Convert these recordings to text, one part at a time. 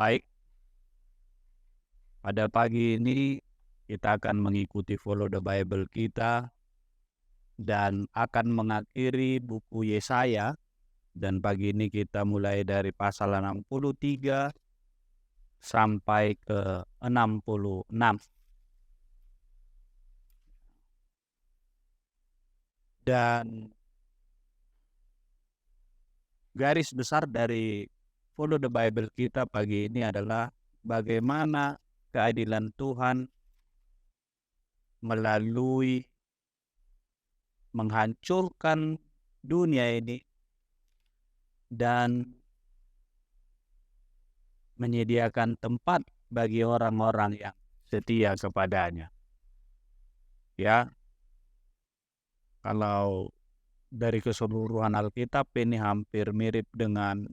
Baik, pada pagi ini kita akan mengikuti Follow the Bible kita dan akan mengakhiri buku Yesaya, dan pagi ini kita mulai dari pasal 63 sampai ke 66. Dan garis besar dari Follow the Bible kita pagi ini adalah bagaimana keadilan Tuhan melalui menghancurkan dunia ini dan menyediakan tempat bagi orang-orang yang setia kepadanya. Ya, kalau dari keseluruhan Alkitab ini hampir mirip dengan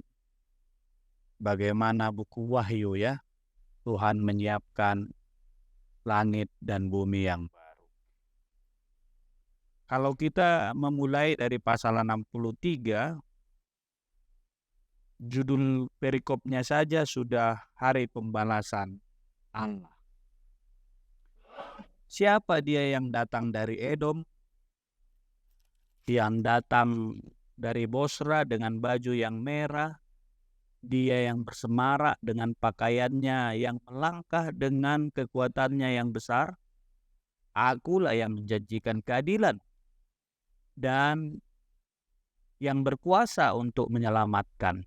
bagaimana buku Wahyu ya. Tuhan menyiapkan langit dan bumi yang baru. Kalau kita memulai dari pasal 63, judul perikopnya saja sudah hari pembalasan Allah. Siapa dia yang datang dari Edom, yang datang dari Bosra dengan baju yang merah, dia yang bersemarak dengan pakaiannya yang melangkah dengan kekuatannya yang besar. Akulah yang menjanjikan keadilan dan yang berkuasa untuk menyelamatkan.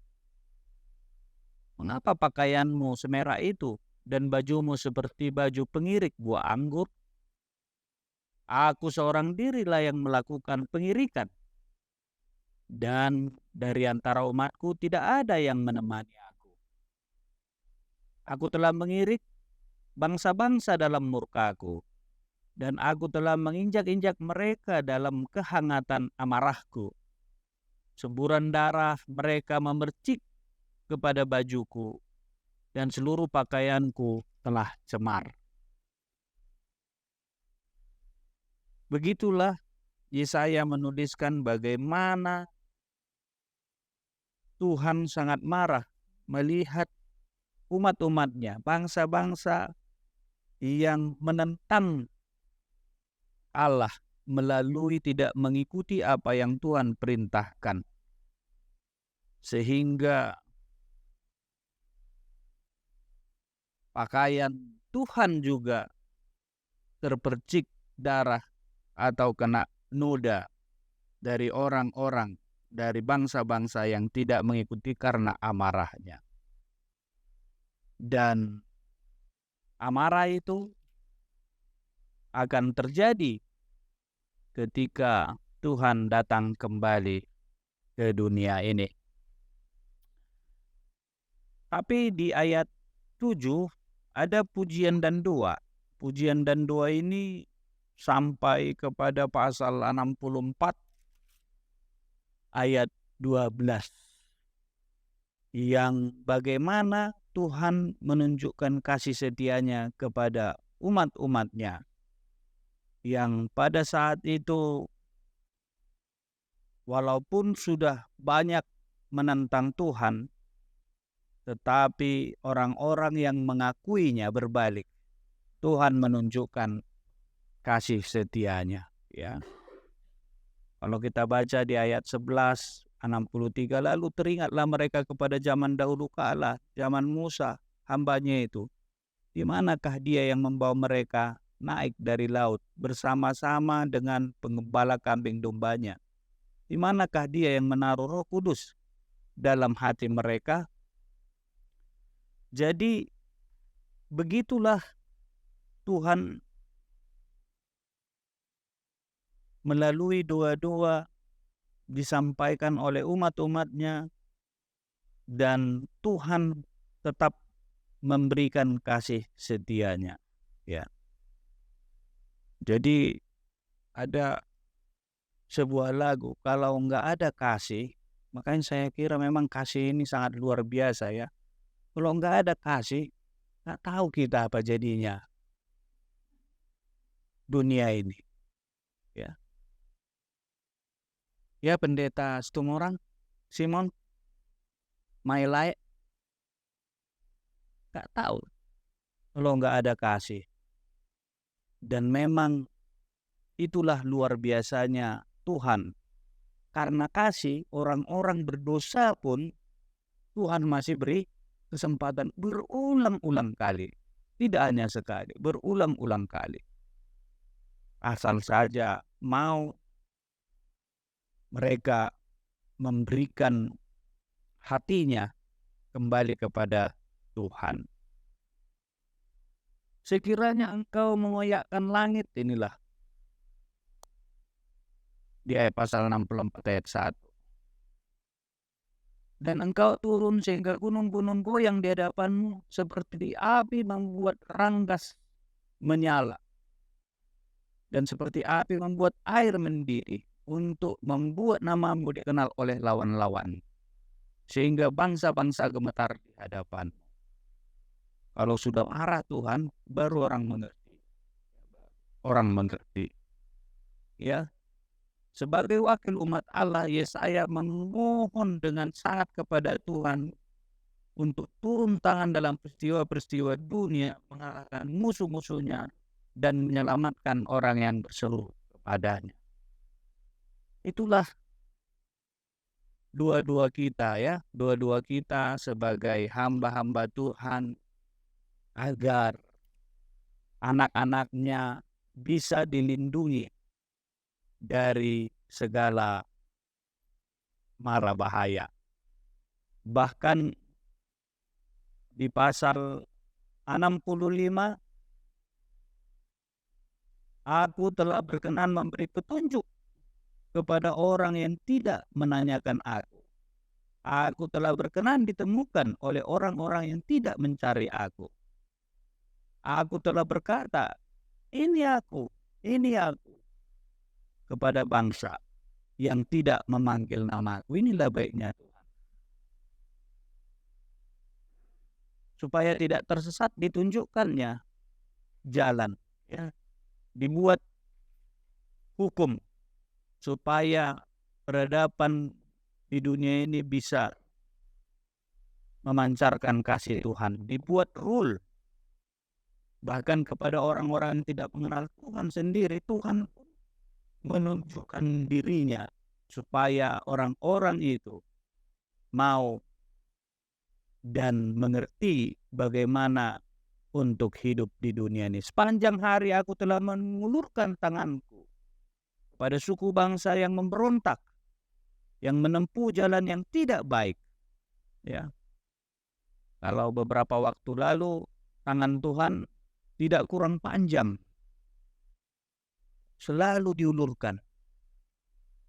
Mengapa pakaianmu semerah itu dan bajumu seperti baju pengirik buah anggur? Aku seorang dirilah yang melakukan pengirikan, dan dari antara umatku tidak ada yang menemani aku. Aku telah mengirik bangsa-bangsa dalam murkaku, dan aku telah menginjak-injak mereka dalam kehangatan amarahku. Semburan darah mereka memercik kepada bajuku, dan seluruh pakaianku telah cemar. Begitulah Yesaya menuliskan bagaimana Tuhan sangat marah melihat umat-umatnya, bangsa-bangsa yang menentang Allah melalui tidak mengikuti apa yang Tuhan perintahkan. Sehingga pakaian Tuhan juga terpercik darah atau kena noda dari orang-orang dari bangsa-bangsa yang tidak mengikuti karena amarahnya. Dan amarah itu akan terjadi ketika Tuhan datang kembali ke dunia ini. Tapi di ayat 7 ada pujian dan doa. Pujian dan doa ini sampai kepada pasal 64 ayat 12. Yang bagaimana Tuhan menunjukkan kasih setianya kepada umat-umatnya yang pada saat itu walaupun sudah banyak menentang Tuhan, tetapi orang-orang yang mengakuinya berbalik. Tuhan menunjukkan kasih setianya. Ya. Kalau kita baca di ayat 11, 63, lalu teringatlah mereka kepada zaman dahulu kala, zaman Musa, hambanya itu. Di manakah dia yang membawa mereka naik dari laut bersama-sama dengan pengembala kambing dombanya? Di manakah dia yang menaruh Roh Kudus dalam hati mereka? Jadi begitulah Tuhan melalui doa-doa disampaikan oleh umat-umatnya, dan Tuhan tetap memberikan kasih setianya. Ya. Jadi ada sebuah lagu, kalau nggak ada kasih, makanya saya kira memang kasih ini sangat luar biasa ya. Kalau nggak ada kasih, nggak tahu kita apa jadinya dunia ini. Ya, ya Pendeta Stumorang, Simon, My Life. Nggak tahu kalau nggak ada kasih. Dan memang itulah luar biasanya Tuhan. Karena kasih, orang-orang berdosa pun Tuhan masih beri kesempatan berulang-ulang kali. Tidak hanya sekali, berulang-ulang kali. Asal saja mau mereka memberikan hatinya kembali kepada Tuhan. Sekiranya engkau mengoyakkan langit, inilah di ayat pasal 64 ayat 1. Dan engkau turun sehingga gunung-gunung goyang di hadapanmu, seperti api membuat ranggas menyala, dan seperti api membuat air mendidih, untuk membuat namamu dikenal oleh lawan-lawan, sehingga bangsa-bangsa gemetar di hadapan. Kalau sudah marah Tuhan, baru orang mengerti. Orang mengerti. Ya, sebagai wakil umat Allah, Yesaya memohon dengan sangat kepada Tuhan untuk turun tangan dalam peristiwa-peristiwa dunia, mengalahkan musuh-musuhnya dan menyelamatkan orang yang berseru kepadanya. Itulah dua-dua kita, ya, dua-dua kita sebagai hamba-hamba Tuhan, agar anak-anaknya bisa dilindungi dari segala mara bahaya. Bahkan di pasal 65, aku telah berkenan memberi petunjuk kepada orang yang tidak menanyakan aku. Aku telah berkenan ditemukan oleh orang-orang yang tidak mencari aku. Aku telah berkata, ini aku, kepada bangsa yang tidak memanggil namaku. Inilah baiknya Tuhan. Supaya tidak tersesat, ditunjukkannya jalan, ya, dibuat hukum supaya peradaban di dunia ini bisa memancarkan kasih Tuhan. Dibuat rule bahkan kepada orang-orang yang tidak mengenal Tuhan sendiri. Tuhan menunjukkan dirinya supaya orang-orang itu mau dan mengerti bagaimana untuk hidup di dunia ini. Sepanjang hari aku telah mengulurkan tanganku pada suku bangsa yang memberontak, yang menempuh jalan yang tidak baik. Ya, kalau beberapa waktu lalu tangan Tuhan tidak kurang panjang, selalu diulurkan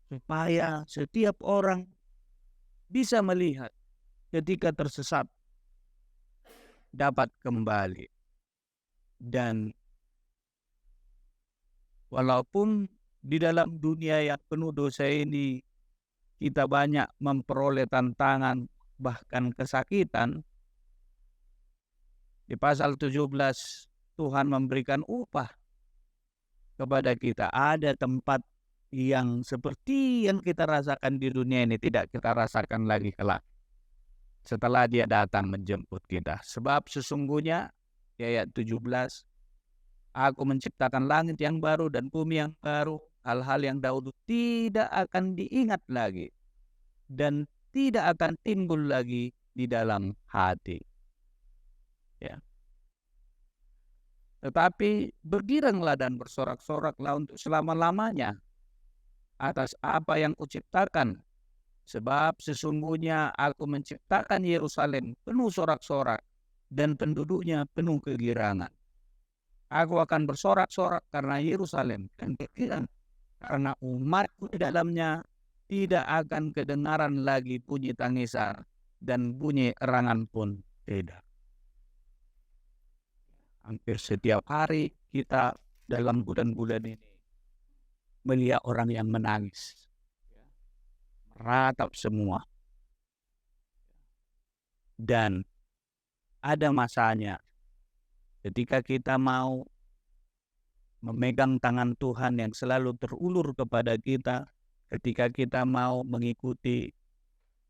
supaya setiap orang bisa melihat ketika tersesat dapat kembali. Dan walaupun di dalam dunia yang penuh dosa ini kita banyak memperoleh tantangan bahkan kesakitan, di pasal 17 Tuhan memberikan upah kepada kita. Ada tempat yang seperti yang kita rasakan di dunia ini tidak kita rasakan lagi kelak setelah Dia datang menjemput kita. Sebab sesungguhnya di ayat 17, aku menciptakan langit yang baru dan bumi yang baru. Hal-hal yang dahulu tidak akan diingat lagi dan tidak akan timbul lagi di dalam hati. Ya. Tetapi bergiranglah dan bersorak-soraklah untuk selama-lamanya atas apa yang kuciptakan. Sebab sesungguhnya aku menciptakan Yerusalem penuh sorak-sorak dan penduduknya penuh kegirangan. Aku akan bersorak-sorak karena Yerusalem dan kegirangan, karena umatku di dalamnya tidak akan kedengaran lagi bunyi tangisan dan bunyi erangan pun tidak. Hampir setiap hari kita dalam bulan-bulan ini melihat orang yang menangis, meratap semua. Dan ada masanya ketika kita mau memegang tangan Tuhan yang selalu terulur kepada kita, ketika kita mau mengikuti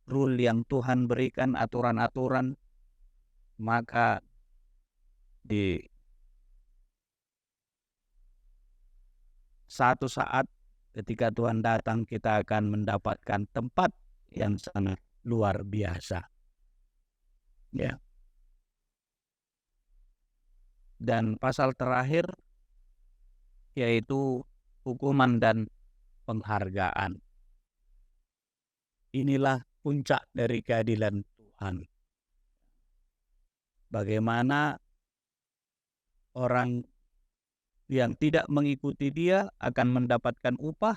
rule yang Tuhan berikan, aturan-aturan, maka di satu saat ketika Tuhan datang, kita akan mendapatkan tempat yang sangat luar biasa. Ya. Dan pasal terakhir yaitu hukuman dan penghargaan. Inilah puncak dari keadilan Tuhan. Bagaimana orang yang tidak mengikuti Dia akan mendapatkan upah,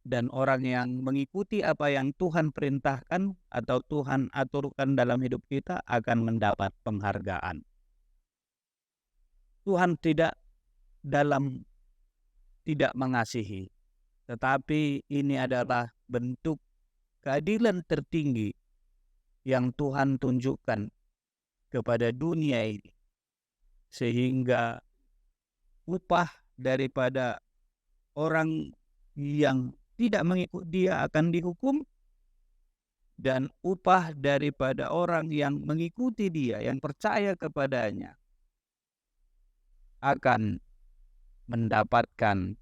dan orang yang mengikuti apa yang Tuhan perintahkan atau Tuhan aturkan dalam hidup kita akan mendapat penghargaan. Tuhan tidak mengasihi, tetapi ini adalah bentuk keadilan tertinggi yang Tuhan tunjukkan kepada dunia ini, sehingga upah daripada orang yang tidak mengikut Dia akan dihukum, dan upah daripada orang yang mengikuti Dia, yang percaya kepadanya, akan mendapatkan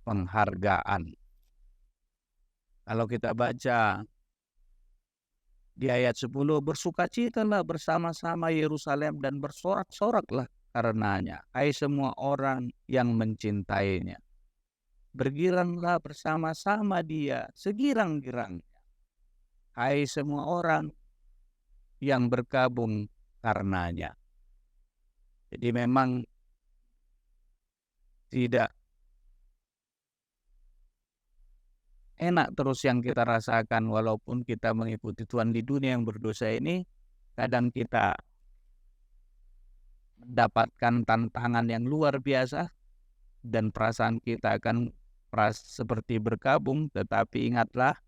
penghargaan. Kalau kita baca di ayat 10, bersukacitalah bersama-sama Yerusalem dan bersorak-soraklah karenanya, hai semua orang yang mencintainya. Bergiranglah bersama-sama Dia segirang-girangnya, hai semua orang yang berkabung karenanya. Jadi memang tidak enak terus yang kita rasakan walaupun kita mengikuti Tuhan di dunia yang berdosa ini. Kadang kita mendapatkan tantangan yang luar biasa dan perasaan kita akan seperti berkabung, tetapi ingatlah,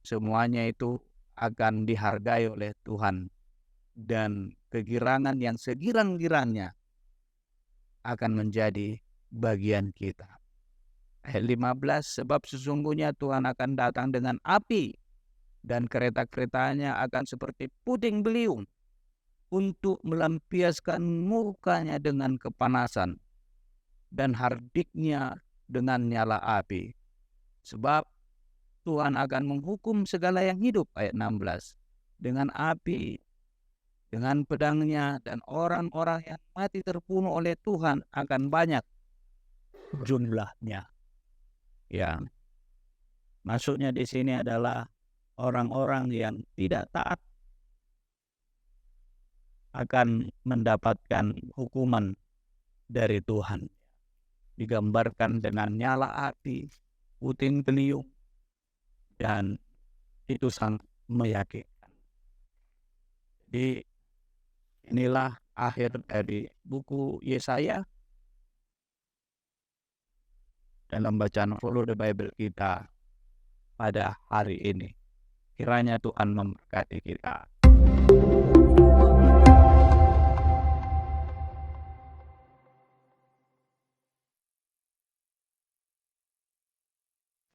semuanya itu akan dihargai oleh Tuhan, dan kegirangan yang segirang-girangnya akan menjadi bagian kita. Ayat 15, sebab sesungguhnya Tuhan akan datang dengan api, dan kereta-keretanya akan seperti puting beliung, untuk melampiaskan mukanya dengan kepanasan, dan hardiknya dengan nyala api. Sebab Tuhan akan menghukum segala yang hidup, ayat 16, dengan api, dengan pedangnya, dan orang-orang yang mati terbunuh oleh Tuhan akan banyak jumlahnya. Ya, maksudnya di sini adalah orang-orang yang tidak taat akan mendapatkan hukuman dari Tuhan. Digambarkan dengan nyala api, puting beliung, dan itu sangat meyakinkan. Jadi inilah akhir dari buku Yesaya dalam bacaan Follow the Bible kita pada hari ini. Kiranya Tuhan memberkati kita.